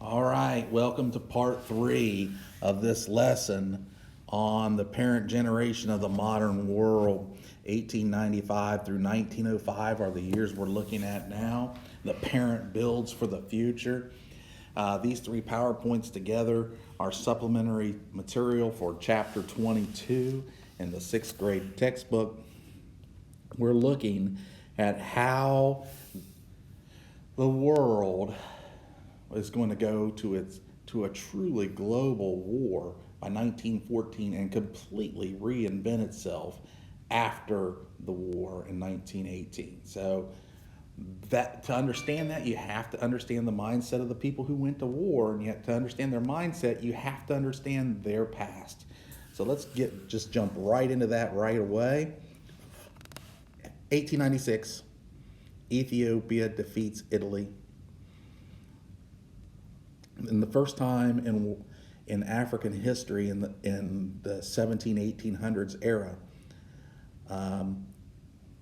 All right, welcome to part three of this lesson on the parent generation of the modern world. 1895 through 1905 are the years we're looking at now. The parent builds for the future. These three PowerPoints together are supplementary material for chapter 22 in the sixth grade textbook. We're looking at how the world is going to go to a truly global war by 1914 and completely reinvent itself after the war in 1918. So that to understand that, you have to understand the mindset of the people who went to war, and you have to understand their mindset. You have to understand their past. So let's just jump right into that right away. 1896, Ethiopia defeats Italy. And the first time in African history in the 1800s era,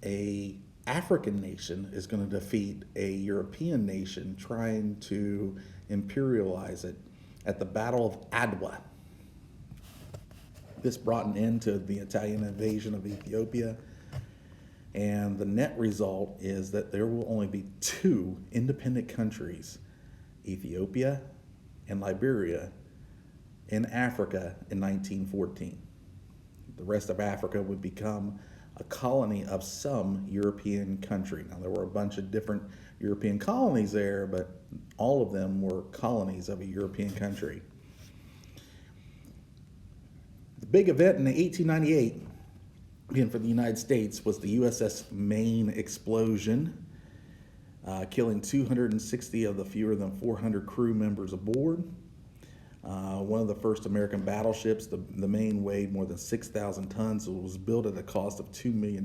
a African nation is going to defeat a European nation trying to imperialize it at the Battle of Adwa. This brought an end to the Italian invasion of Ethiopia, and the net result is that there will only be two independent countries, Ethiopia and Liberia, in Africa in 1914. The rest of Africa would become a colony of some European country. Now, there were a bunch of different European colonies there, but all of them were colonies of a European country. The big event in 1898, again for the United States, was the USS Maine explosion, killing 260 of the fewer than 400 crew members aboard. One of the first American battleships, the Maine, weighed more than 6,000 tons. It was built at a cost of $2 million.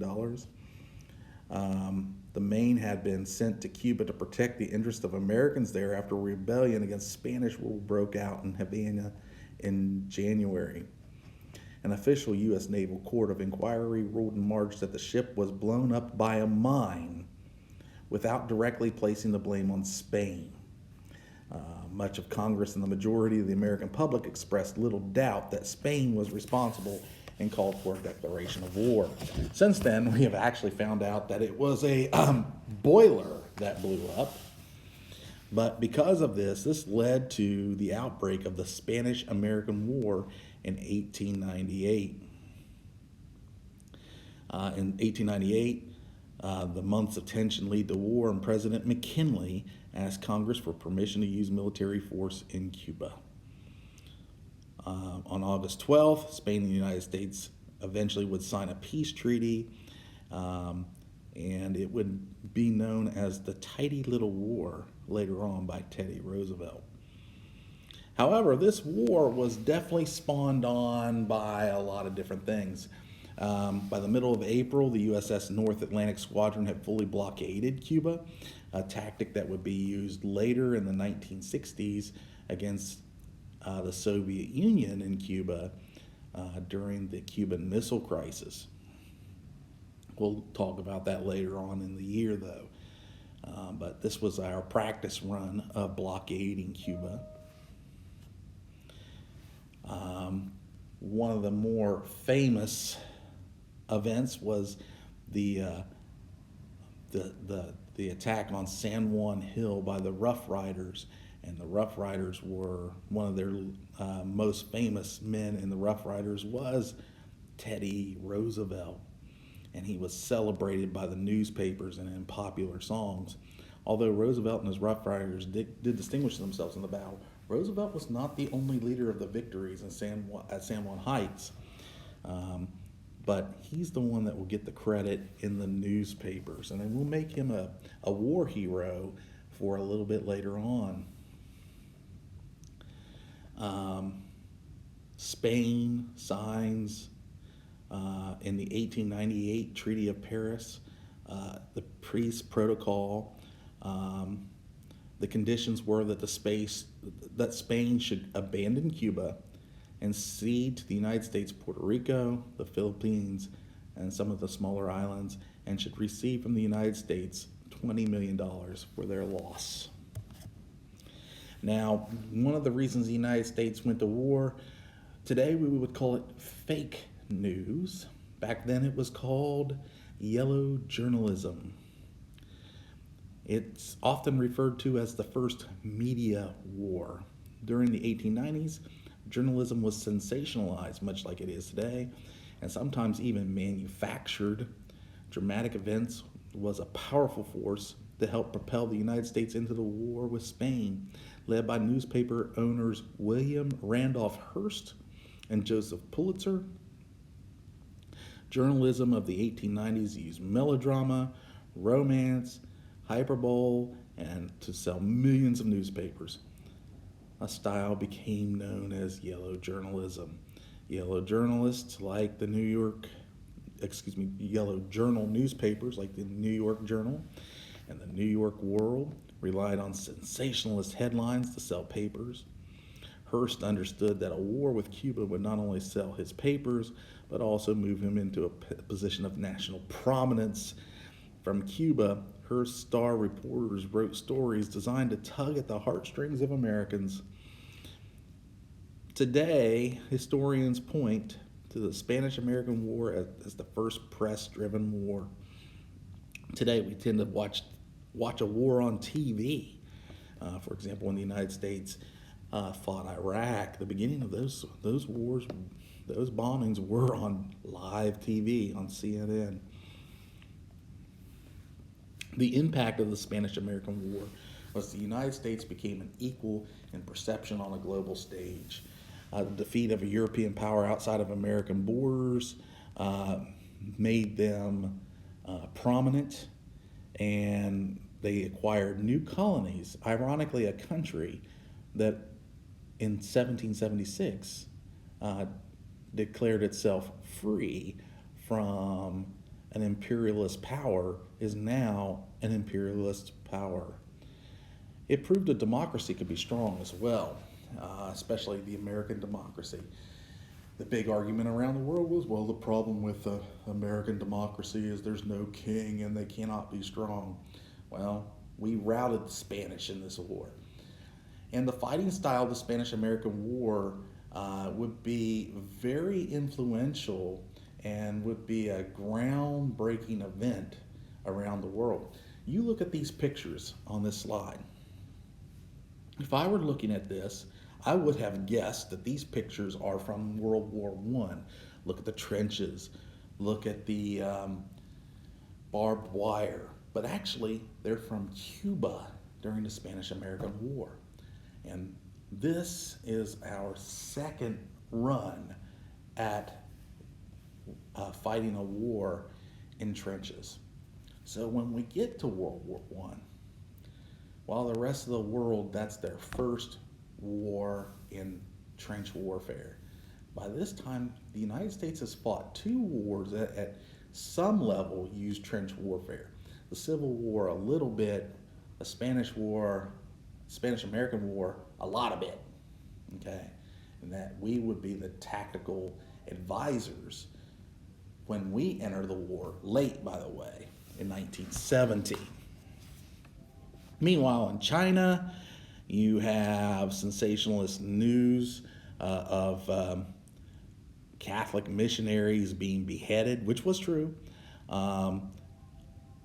The Maine had been sent to Cuba to protect the interests of Americans there after a rebellion against Spanish rule broke out in Havana in January. An official U.S. Naval Court of Inquiry ruled in March that the ship was blown up by a mine without directly placing the blame on Spain. Much of Congress and the majority of the American public expressed little doubt that Spain was responsible and called for a declaration of war. Since then, we have actually found out that it was a boiler that blew up. But because of this led to the outbreak of the Spanish-American War in 1898. In 1898, the months of tension lead to war, and President McKinley asked Congress for permission to use military force in Cuba. On August 12th, Spain and the United States eventually would sign a peace treaty, and it would be known as the Tidy Little War later on by Teddy Roosevelt. However, this war was definitely spawned on by a lot of different things. By the middle of April, the USS North Atlantic Squadron had fully blockaded Cuba, a tactic that would be used later in the 1960s against the Soviet Union in Cuba during the Cuban Missile Crisis. We'll talk about that later on in the year, though. But this was our practice run of blockading Cuba. One of the more famous events was the attack on San Juan Hill by the Rough Riders, and the Rough Riders were one of their most famous men in the Rough Riders was Teddy Roosevelt, and he was celebrated by the newspapers and in popular songs. Although Roosevelt and his Rough Riders did distinguish themselves in the battle, Roosevelt was not the only leader of the victories at San Juan Heights. But he's the one that will get the credit in the newspapers, and then we'll make him a war hero for a little bit later on. Spain signs in the 1898 Treaty of Paris the Peace Protocol. The conditions were that Spain should abandon Cuba and cede to the United States Puerto Rico, the Philippines, and some of the smaller islands, and should receive from the United States $20 million for their loss. Now, one of the reasons the United States went to war, today we would call it fake news. Back then it was called yellow journalism. It's often referred to as the first media war. During the 1890s, journalism was sensationalized, much like it is today, and sometimes even manufactured. Dramatic events was a powerful force to help propel the United States into the war with Spain, led by newspaper owners William Randolph Hearst and Joseph Pulitzer. Journalism of the 1890s used melodrama, romance, hyperbole, and to sell millions of newspapers. A style became known as yellow journalism. Yellow journalists like the yellow journal newspapers like the New York Journal and the New York World relied on sensationalist headlines to sell papers. Hearst understood that a war with Cuba would not only sell his papers, but also move him into a position of national prominence. From Cuba, Hearst's star reporters wrote stories designed to tug at the heartstrings of Americans. Today, historians point to the Spanish-American War as the first press-driven war. Today, we tend to watch a war on TV. For example, when the United States fought Iraq, the beginning of those wars, those bombings were on live TV on CNN. The impact of the Spanish-American War was the United States became an equal in perception on a global stage. The defeat of a European power outside of American borders made them prominent, and they acquired new colonies. Ironically, a country that in 1776 declared itself free from an imperialist power is now an imperialist power. It proved that democracy could be strong as well, especially the American democracy. The big argument around the world was, well, the problem with American democracy is there's no king and they cannot be strong. Well, we routed the Spanish in this war. And the fighting style of the Spanish-American War would be very influential and would be a groundbreaking event around the world. You look at these pictures on this slide. If I were looking at this, I would have guessed that these pictures are from World War I. Look at the trenches, look at the barbed wire, but actually they're from Cuba during the Spanish-American War. And this is our second run at fighting a war in trenches. So when we get to World War I, while the rest of the world, that's their first war in trench warfare. By this time, the United States has fought two wars that at some level use trench warfare. The Civil War a little bit, the Spanish-American War a lot of it, okay? And that we would be the tactical advisors when we enter the war, late by the way, in 1917. Meanwhile, in China, you have sensationalist news of Catholic missionaries being beheaded, which was true,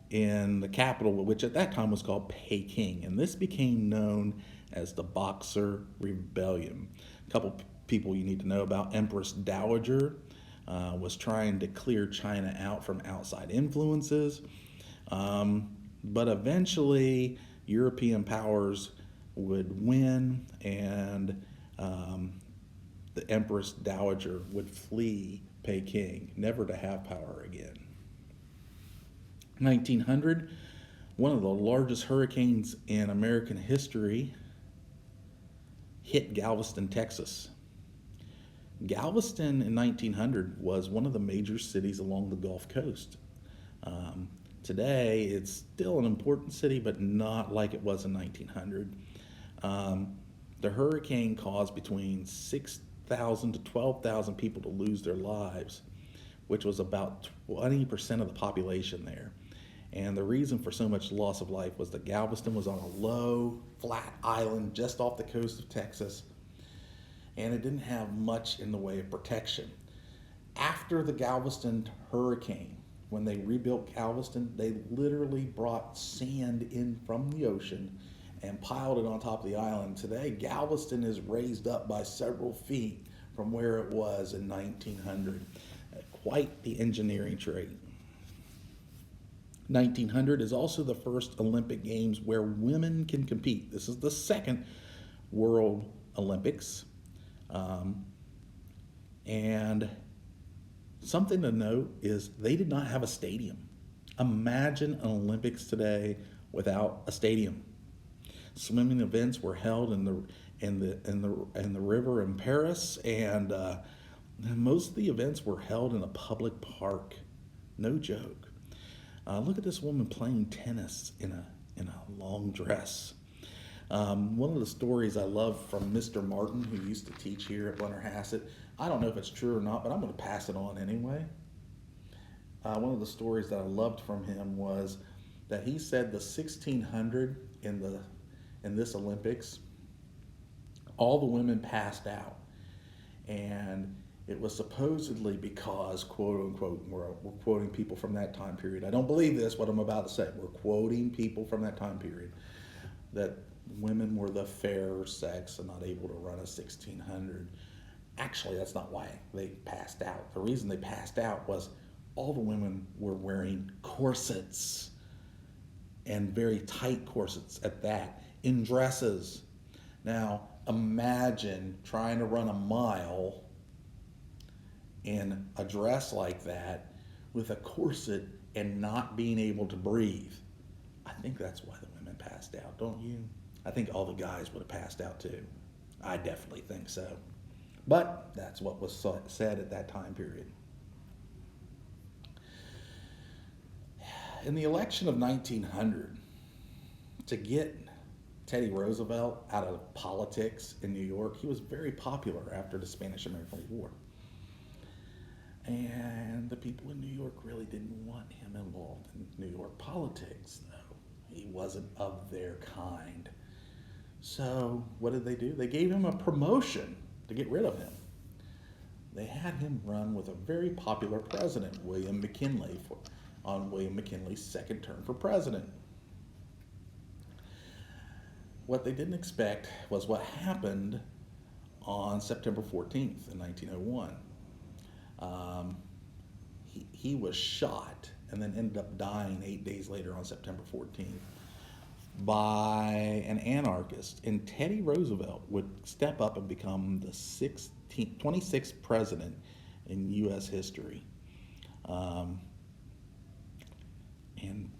in the capital, which at that time was called Peking. And this became known as the Boxer Rebellion. A couple people you need to know about. Empress Dowager was trying to clear China out from outside influences. But eventually, European powers would win, and the Empress Dowager would flee Peking, never to have power again. 1900, one of the largest hurricanes in American history hit Galveston, Texas. Galveston in 1900 was one of the major cities along the Gulf Coast. Today, it's still an important city, but not like it was in 1900. The hurricane caused between 6,000 to 12,000 people to lose their lives, which was about 20% of the population there. And the reason for so much loss of life was that Galveston was on a low, flat island just off the coast of Texas, and it didn't have much in the way of protection. After the Galveston hurricane, when they rebuilt Galveston, they literally brought sand in from the ocean and piled it on top of the island. Today, Galveston is raised up by several feet from where it was in 1900. Quite the engineering trait. 1900 is also the first Olympic Games where women can compete. This is the second World Olympics. And something to note is they did not have a stadium. Imagine an Olympics today without a stadium. Swimming events were held in the river in Paris, and most of the events were held in a public park. No joke. Look at this woman playing tennis in a long dress. One of the stories I love from Mr. Martin, who used to teach here at Blennerhassett, I don't know if it's true or not, but I'm going to pass it on anyway. One of the stories that I loved from him was that he said the 1600 in this Olympics, all the women passed out, and it was supposedly because, quote unquote, we're quoting people from that time period. I don't believe this, what I'm about to say. We're quoting people from that time period, that women were the fairer sex and not able to run a 1600. Actually, that's not why they passed out. The reason they passed out was all the women were wearing corsets, and very tight corsets at that, in dresses. Now, imagine trying to run a mile in a dress like that with a corset and not being able to breathe. I think that's why the women passed out, don't you? I think all the guys would have passed out too. I definitely think so. But that's what was said at that time period. In the election of 1900, to get Teddy Roosevelt out of politics in New York, he was very popular after the Spanish-American War. And the people in New York really didn't want him involved in New York politics, though. He wasn't of their kind. So what did they do? They gave him a promotion to get rid of him. They had him run with a very popular president, William McKinley, on William McKinley's second term for president. What they didn't expect was what happened on September 14th in 1901. He was shot and then ended up dying 8 days later on September 14th by an anarchist. And Teddy Roosevelt would step up and become the 26th president in U.S. history. And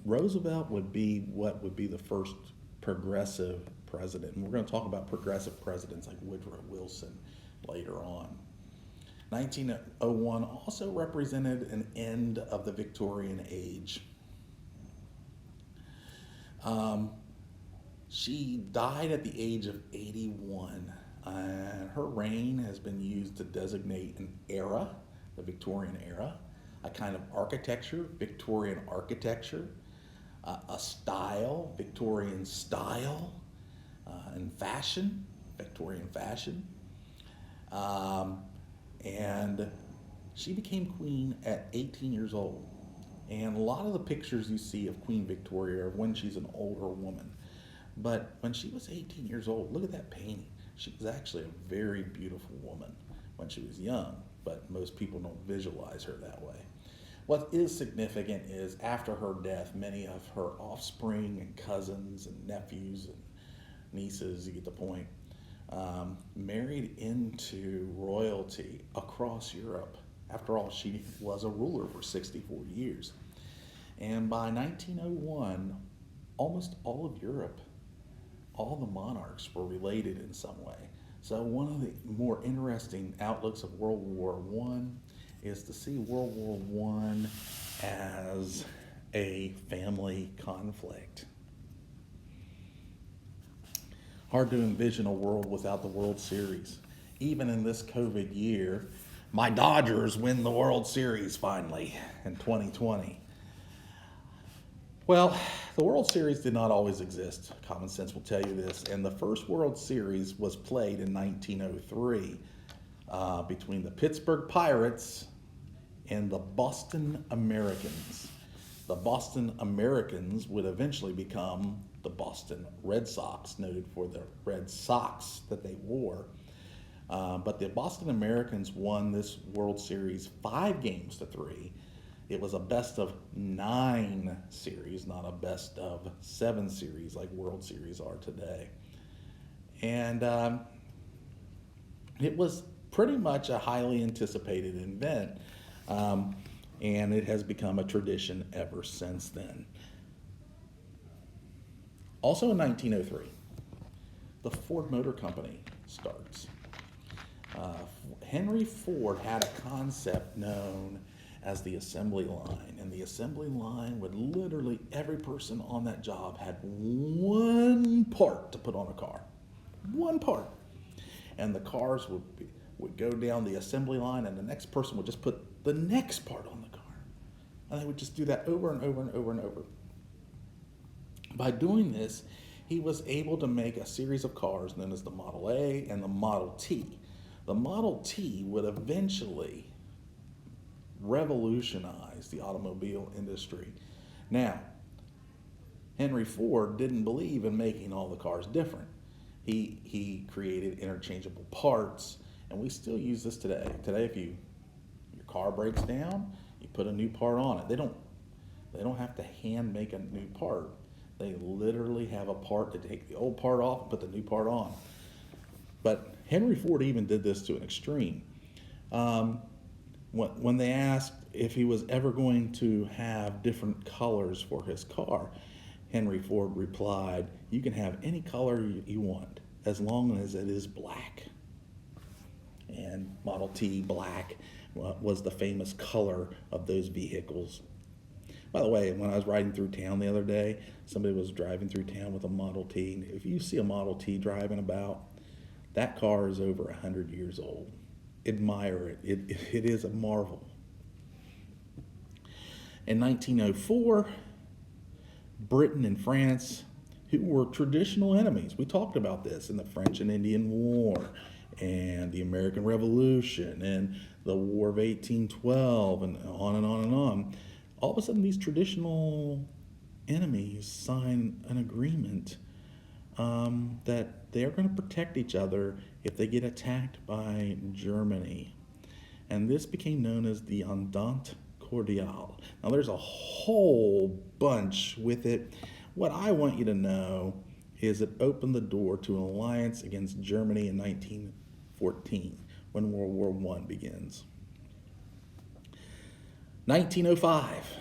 Roosevelt would be what would be the first progressive president. And we're going to talk about progressive presidents like Woodrow Wilson later on. 1901 also represented an end of the Victorian age. She died at the age of 81, and her reign has been used to designate an era, the Victorian era, a kind of architecture, Victorian architecture, a style, Victorian style, and fashion, Victorian fashion. And she became queen at 18 years old. And a lot of the pictures you see of Queen Victoria are when she's an older woman. But when she was 18 years old, look at that painting. She was actually a very beautiful woman when she was young, but most people don't visualize her that way. What is significant is after her death, many of her offspring and cousins and nephews and nieces, you get the point, married into royalty across Europe. After all, she was a ruler for 64 years. And by 1901, almost all of Europe, all the monarchs were related in some way. So one of the more interesting outlooks of World War I is to see World War I as a family conflict. Hard to envision a world without the World Series. Even in this COVID year, my Dodgers win the World Series finally in 2020. Well, the World Series did not always exist. Common sense will tell you this. And the first World Series was played in 1903 between the Pittsburgh Pirates and the Boston Americans. The Boston Americans would eventually become the Boston Red Sox, noted for the red socks that they wore. But the Boston Americans won this World Series 5-3. It was a best of 9 series, not a best of 7 series like World Series are today. And it was pretty much a highly anticipated event, and it has become a tradition ever since then. Also in 1903, the Ford Motor Company starts. Henry Ford had a concept known as the assembly line, and the assembly line would literally, every person on that job had one part to put on a car, one part, and the cars would go down the assembly line, and the next person would just put the next part on the car, and they would just do that over and over and over and over. By doing this, he was able to make a series of cars known as the Model A and the Model T. The Model T would eventually revolutionize the automobile industry. Now, Henry Ford didn't believe in making all the cars different. He created interchangeable parts, and we still use this today. Today, if your car breaks down, you put a new part on it. They don't have to hand make a new part. They literally have a part to take the old part off and put the new part on. But Henry Ford even did this to an extreme. When they asked if he was ever going to have different colors for his car, Henry Ford replied, "You can have any color you want as long as it is black." And Model T black was the famous color of those vehicles. By the way, when I was riding through town the other day, somebody was driving through town with a Model T. If you see a Model T driving about, that car is over 100 years old. Admire it. It is a marvel. In 1904, Britain and France, who were traditional enemies, we talked about this in the French and Indian War and the American Revolution and the War of 1812 and on and on and on. All of a sudden, these traditional enemies sign an agreement that they're going to protect each other if they get attacked by Germany. And this became known as the Entente Cordiale. Now, there's a whole bunch with it. What I want you to know is it opened the door to an alliance against Germany in 1914, when World War I begins. 1905.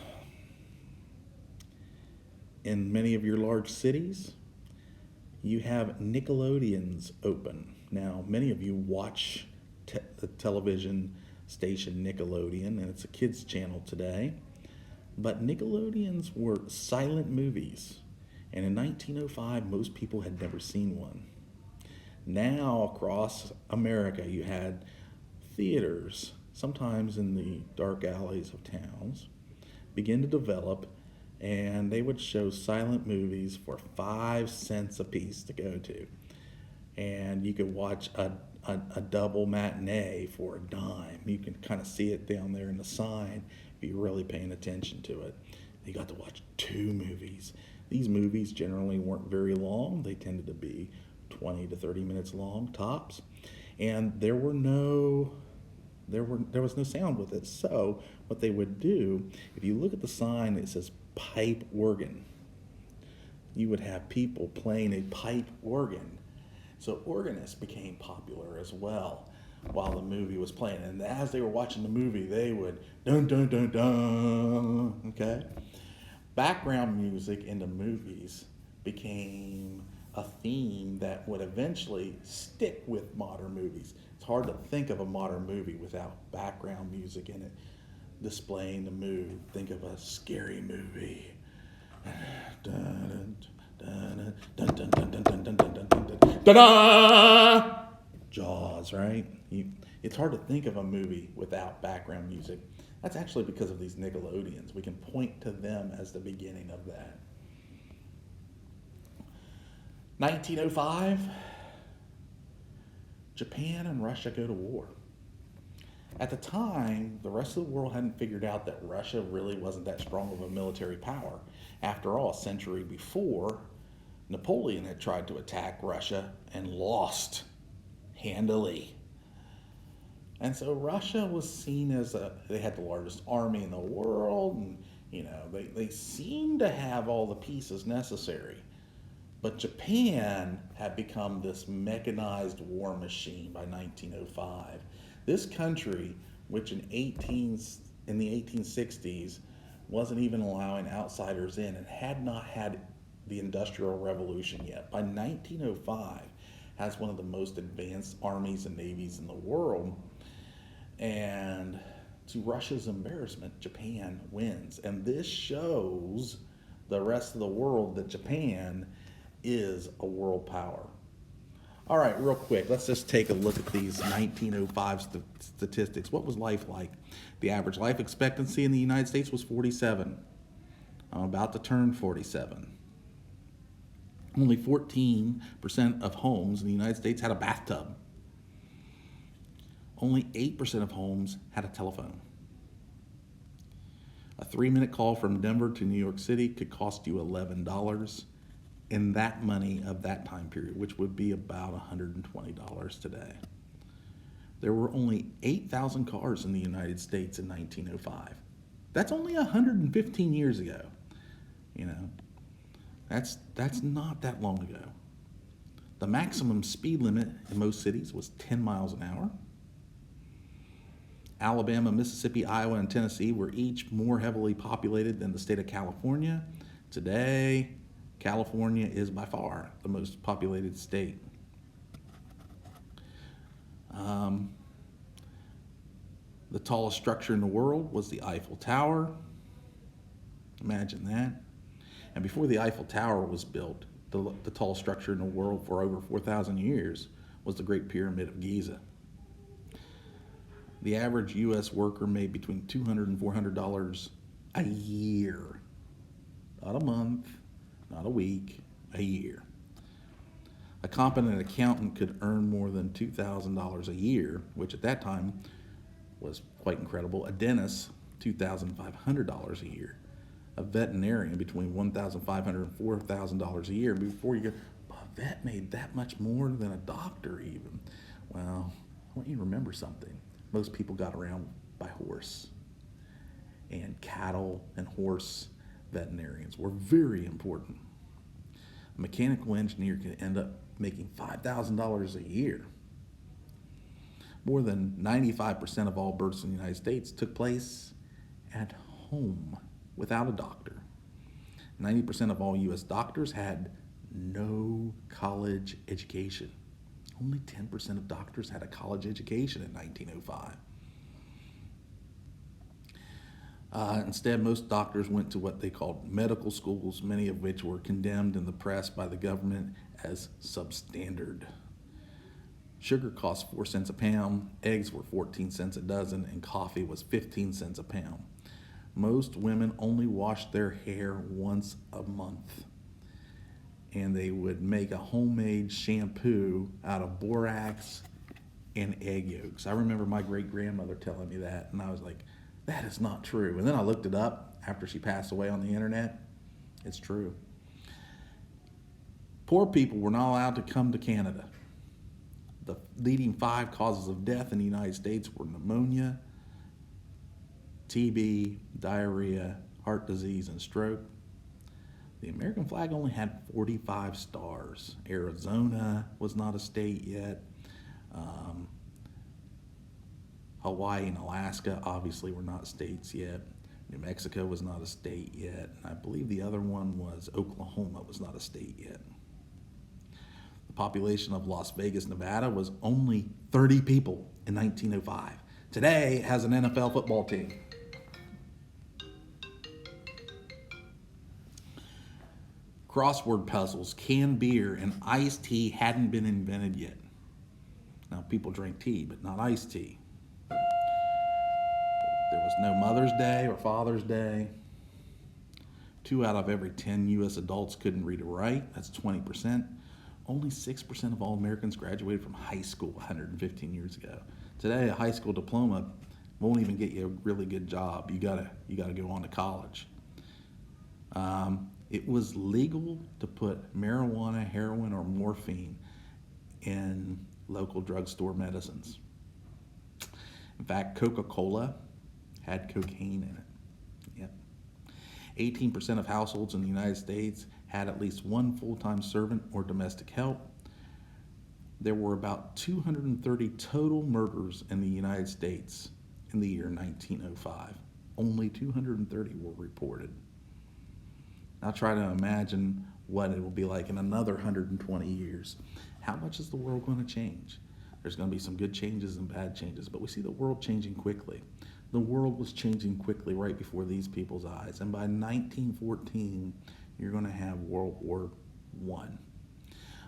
In many of your large cities, you have Nickelodeons open. Now, many of you watch the television station Nickelodeon, and it's a kids' channel today. But Nickelodeons were silent movies, and in 1905, most people had never seen one. Now, across America, you had theaters, sometimes in the dark alleys of towns, begin to develop, and they would show silent movies for 5 cents a piece to go to. And you could watch a double matinee for a dime. You can kind of see it down there in the sign if you're really paying attention to it. You got to watch 2 movies. These movies generally weren't very long. They tended to be 20 to 30 minutes long, tops. And there was no sound with it. So what they would do, if you look at the sign that says pipe organ, you would have people playing a pipe organ. So organists became popular as well while the movie was playing. And as they were watching the movie, they would dun dun dun dun, okay? Background music in the movies became a theme that would eventually stick with modern movies. It's hard to think of a modern movie without background music in it displaying the mood. Think of a scary movie. Jaws, right? It's hard to think of a movie without background music. That's actually because of these Nickelodeons. We can point to them as the beginning of that. 1905, Japan and Russia go to war. At the time, the rest of the world hadn't figured out that Russia really wasn't that strong of a military power. After all, a century before, Napoleon had tried to attack Russia and lost handily. And so Russia was seen as they had the largest army in the world, and they seemed to have all the pieces necessary. But Japan had become this mechanized war machine by 1905. This country, which in the 1860s wasn't even allowing outsiders in and had not had the Industrial Revolution yet, by 1905 has one of the most advanced armies and navies in the world. And to Russia's embarrassment, Japan wins. And this shows the rest of the world that Japan is a world power. All right, real quick, let's just take a look at these 1905 statistics. What was life like? The average life expectancy in the United States was 47. I'm about to turn 47. Only 14% of homes in the United States had a bathtub. Only 8% of homes had a telephone. A 3-minute call from Denver to New York City could cost you $11 in that money of that time period, which would be about $120 today. There were only 8,000 cars in the United States in 1905. That's only 115 years ago. That's not that long ago. The maximum speed limit in most cities was 10 miles an hour. Alabama, Mississippi, Iowa, and Tennessee were each more heavily populated than the state of California. Today, California is by far the most populated state. The tallest structure in the world was the Eiffel Tower. Imagine that. And before the Eiffel Tower was built, the tallest structure in the world for over 4,000 years was the Great Pyramid of Giza. The average U.S. worker made between $200 and $400 a year. Not a month, not a week, a year. A competent accountant could earn more than $2,000 a year, which at that time was quite incredible. A dentist, $2,500 a year. A veterinarian, between $1,500 and $4,000 a year. Before you go, a vet made that much more than a doctor even. Well, I want you to remember something. Most people got around by horse. And cattle and horse veterinarians were very important. A mechanical engineer could end up making $5,000 a year. More than 95% of all births in the United States took place at home without a doctor. 90% of all U.S. doctors had no college education. Only 10% of doctors had a college education in 1905. Instead, most doctors went to what they called medical schools, many of which were condemned in the press by the government as substandard. Sugar cost 4 cents a pound, eggs were 14 cents a dozen, and coffee was 15 cents a pound. Most women only washed their hair once a month, and they would make a homemade shampoo out of borax and egg yolks. I remember my great-grandmother telling me that, and I was like, that is not true. And then I looked it up after she passed away on the internet. It's true. Poor people were not allowed to come to Canada. The leading 5 causes of death in the United States were pneumonia, TB, diarrhea, heart disease, and stroke. The American flag only had 45 stars. Arizona was not a state yet. Hawaii and Alaska obviously were not states yet. New Mexico was not a state yet. And I believe the other one was Oklahoma was not a state yet. The population of Las Vegas, Nevada was only 30 people in 1905. Today it has an NFL football team. Crossword puzzles, canned beer, and iced tea hadn't been invented yet. Now, people drink tea, but not iced tea. There was no Mother's Day or Father's Day. 2 out of every 10 U.S. adults couldn't read or write. That's 20%. Only 6% of all Americans graduated from high school 115 years ago. Today, a high school diploma won't even get you a really good job. You gotta go on to college. It was legal to put marijuana, heroin, or morphine in local drugstore medicines. In fact, Coca-Cola had cocaine in it. Yep. 18% of households in the United States had at least one full-time servant or domestic help. There were about 230 total murders in the United States in the year 1905. Only 230 were reported. Now try to imagine what it will be like in another 120 years. How much is the world going to change? There's going to be some good changes and bad changes, but we see the world changing quickly. The world was changing quickly right before these people's eyes, and by 1914, you're going to have World War I.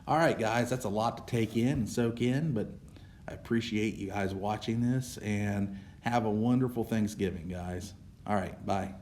All right, guys, that's a lot to take in and soak in, but I appreciate you guys watching this, and have a wonderful Thanksgiving, guys. All right, bye.